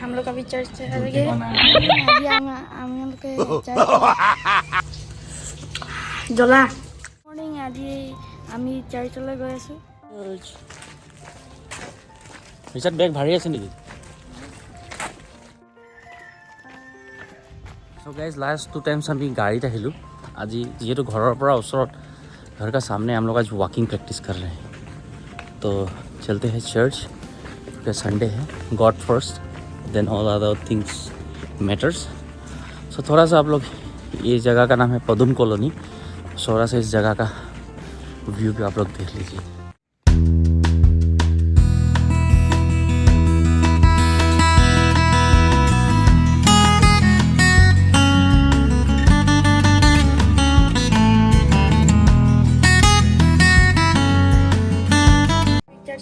हम लोग अभी चर्च चले गए अभी हम लोग के चर्च জলা মর্নিং আজি আমি চাৰ্চলৈ গৈ আছোঁ পিছত বেগ ভাৰী আছে নেকি सो गाइस लास्ट 2 टाइम्स हम गाड़ी আহিলো আজি যেহেতু ঘৰৰ পৰা ওচৰত घर का सामने हम लोग आज वॉकिंग प्रैक्टिस कर रहे हैं तो चलते हैं चर्च क्योंकि संडे है God first then all other things matters so थोड़ा सा आप लोग ये जगह का नाम है पदुम कॉलोनी थोड़ा सा इस जगह का व्यू भी आप लोग देख लीजिए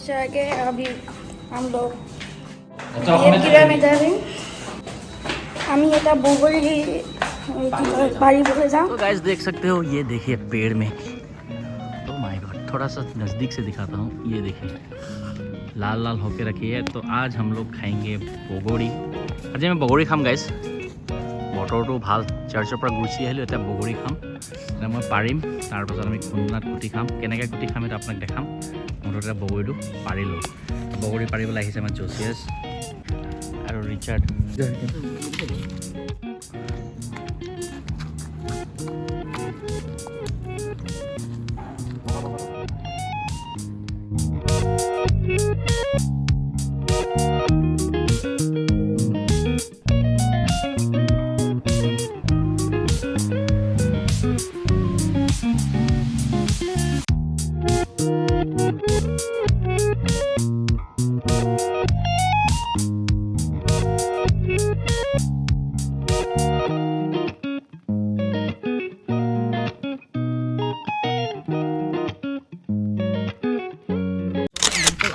से आगे अभी हम लोग गिरा में जा रहे हैं আমি এটা বগৰী বাড়ি বলে जाऊं तो गाइस देख सकते हो ये देखिए पेड़ में ओ माय गॉड थोड़ा सा नज़दीक से दिखाता हूँ ये देखिए लाल लाल होके रखी है तो आज हम लोग खाएंगे बगड़ी आज मैं बगड़ी खाम गाइस বতৰটো ভাল চাৰ্চৰ পৰা গুচি আহিলোঁ এতিয়া বগৰী খাম এতিয়া মই পাৰিম তাৰপাছত আমি খুন্দনাত কুটি খাম কেনেকৈ কুটি খাম এটা আপোনাক দেখাম মুঠতে বগৰীটো পাৰিলোঁ বগৰী পাৰিবলৈ আহিছে আমাৰ জোচিয়াছ আৰু ৰিচাৰ্ড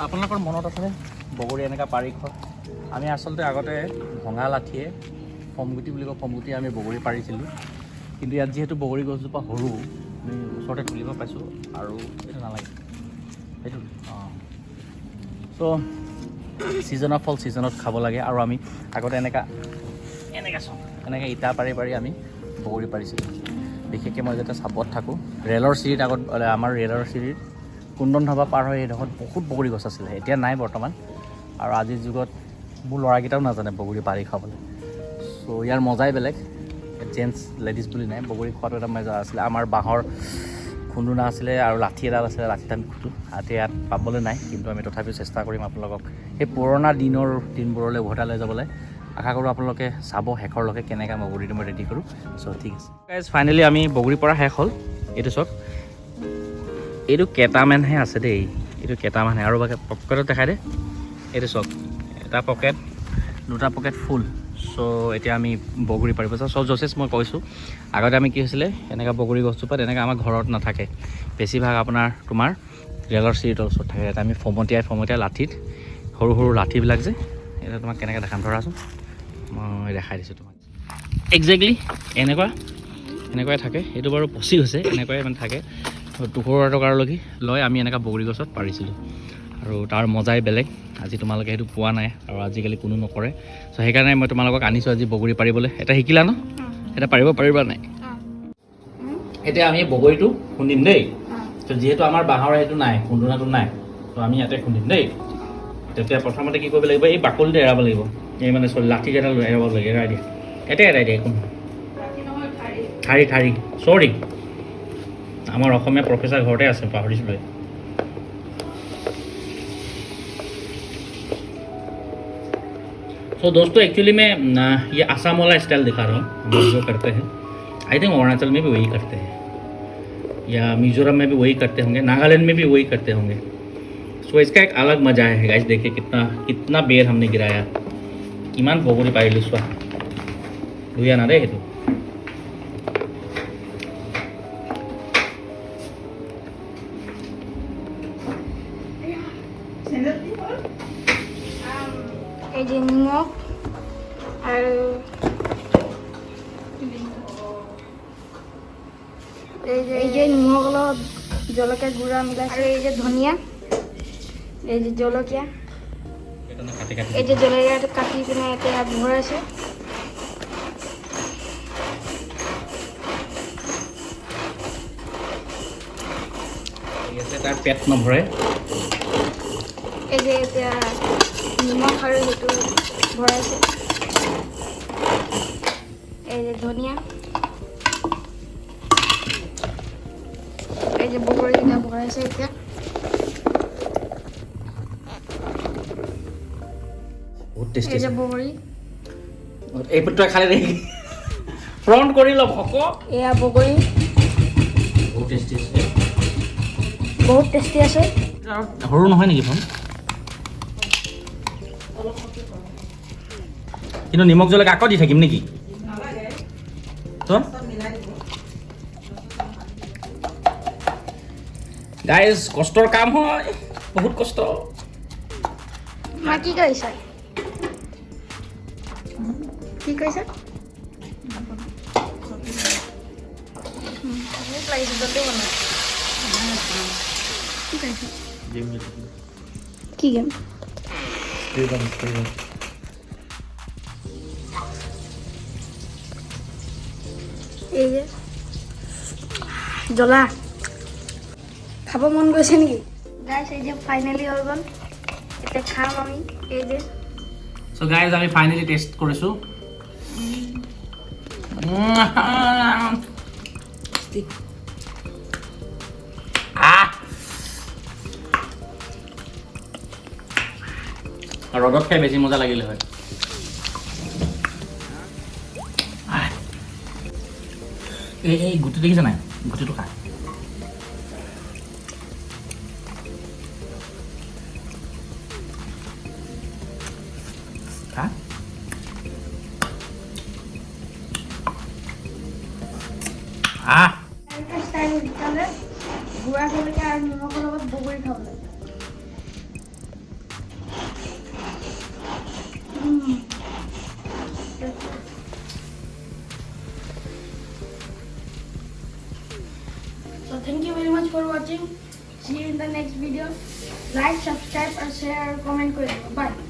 আপোনালোকৰ মনত আছে বগৰী এনেকৈ পাৰি খোৱা আমি আচলতে আগতে ভঙা লাঠিয়ে ফমগুটি বুলি কওঁ ফমগুটি আমি বগৰী পাৰিছিলোঁ কিন্তু ইয়াত যিহেতু বগৰী গছজোপা সৰু আমি ওচৰতে তুলিব পাইছোঁ আৰু এইটো নালাগে সেইটো অঁ চ' ছিজনৰ ফল ছিজনত খাব লাগে আৰু আমি আগতে এনেকৈ ইটা পাৰি পাৰি আমি বগৰী পাৰিছিলোঁ বিশেষকৈ মই যেতিয়া চাপত থাকোঁ ৰেলৰ চিৰিত আগত আমাৰ ৰেলৰ চিৰিত কুন্দন ধাবা পাৰ হৈ এইডোখৰত বহুত বগৰী গছ আছিলে এতিয়া নাই বৰ্তমান আৰু আজিৰ যুগত মোৰ ল'ৰাকেইটাও নাজানে বগৰী পাৰি খাবলৈ চ' ইয়াৰ মজাই বেলেগ জেণ্টছ লেডিজ বুলি নাই বগৰী খোৱাটো এটা মজা আছিলে আমাৰ বাঁহৰ খুন্দুনা আছিলে আৰু লাঠি এডাল আছিলে লাঠিত আমি খুটো এতিয়া ইয়াত পাবলৈ নাই কিন্তু আমি তথাপিও চেষ্টা কৰিম আপোনালোকক সেই পুৰণা দিনবোৰলৈ উভতাই লৈ যাবলৈ আশা কৰোঁ আপোনালোকে চাব শেষৰলৈকে কেনেকৈ বগৰীটো মই ৰেডি কৰোঁ চ' ঠিক আছে গাইজ ফাইনেলি আমি বগৰী পৰা শেষ হ'ল এইটো চাওক এইটো কেইটামানহে আছে দেই এইটো কেইটামানহে আৰু বাকী পকেটত দেখাই দে এইটো চাওক এটা পকেট দুটা পকেট ফুল চ' এতিয়া আমি বগৰী পাৰিব চ' জচেছ মই কৈছোঁ আগতে আমি কি হৈছিলে এনেকৈ বগৰী গছজোপাত এনেকৈ আমাৰ ঘৰত নাথাকে বেছিভাগ তোমাৰ ৰেলৰ চিৰিৰ ওচৰত থাকে এটা আমি ফমতিয়াই লাঠিত সৰু সৰু লাঠিবিলাক যে এতিয়া তোমাক কেনেকৈ দেখাম ধৰাচোন মই দেখাই দিছোঁ তোমাক একজেক্টলি এনেকুৱাই থাকে এইটো বাৰু পচি হৈছে এনেকুৱাই মানে থাকে 200 টকালৈকে লৈ আমি এনেকৈ বগৰী গছত পাৰিছিলোঁ আৰু তাৰ মজাই বেলেগ আজি তোমালোকে সেইটো পোৱা নাই আৰু আজিকালি কোনো নকৰে চ' সেইকাৰণে মই তোমালোকক আনিছোঁ আজি বগৰী পাৰিবলৈ এটা শিকিলা ন এটা পাৰিবা নাই এতিয়া আমি বগৰীটো খুন্দিম দেই তো যিহেতু আমাৰ বাঁহৰ সেইটো নাই খুন্দুনাটো নাই তো আমি ইয়াতে খুন্দিম দেই তেতিয়া প্ৰথমতে কি কৰিব লাগিব এই বাকলিটো এৰাব লাগিব এই মানে লাঠিকেইডাল এৰাব লাগে এৰাই দিয়া এৰাই দিয়া একো ঠাৰি চৰি আমাৰ অসমীয়া প্ৰফেচাৰ ঘৰতে আছে পাহৰিছিলোঁ सो दोस्तों एक्चुअली मैं ये आसाम वाला स्टाइल दिखा रहा हूँ हम जो करते हैं आई थिंक अरुणाचल में भी वही करते हैं या मिजोरम में भी वही करते होंगे नागालैंड में भी वही करते होंगे सो इसका एक अलग मजा है गाइस देखिए कितना बेर हमने गिराया किमान बगरी पारिलो चुआ धुया ना दे हेतु এই যে নিমখ আৰু এই যে নিমখ অলপ জলকীয়া গুড়া মিলাইছে এই যে ধনিয়া এই যে জলকীয়া এই যে জলকীয়া কাটি কিনে এতিয়া ভৰাইছে তাৰ পেট নভৰে এই যে এতিয়া নিমখ আৰু সেইটো ভৰাইছে এই যে ধনিয়া এই যে বগৰীকেইটা ভৰাইছে এতিয়া বহুত টেষ্টি এই যে বগৰী এই তই খালে দেখি ফ্ৰণ্ট কৰি ল ভক এয়া বগৰী বহুত টেষ্টি আছে বহুত টেষ্টি আছে সৰু নহয় নেকি ফোন কিন্তু নিমখ জলকীয়া আকৌ দি থাকিম নেকি গাইজ কষ্টৰ কাম হয় বহুত কষ্ট মা কি কৰিছা কি কৰিছা মোক লাগিছে জলদি বনা কি কৰিছা কি গেম এই যে জ্বলা খাব মন গৈছে নেকি গাইছ এই যে ফাইনেলি হৈ গ'ল এতিয়া খাম আমি এই যে সো গাইজ আমি ফাইনেলি টেষ্ট কৰিছোঁ ৰ'দত খাই বেছি মজা লাগিলে হয় এই গুটি দেখিছে নাই গুটিটো খা খা গুড়া জলকীয়া আৰু নিমখৰ লগত বগৰী খাব লাগে So thank you very much for watching. See you in the next video. Like, subscribe, and share, comment. Bye.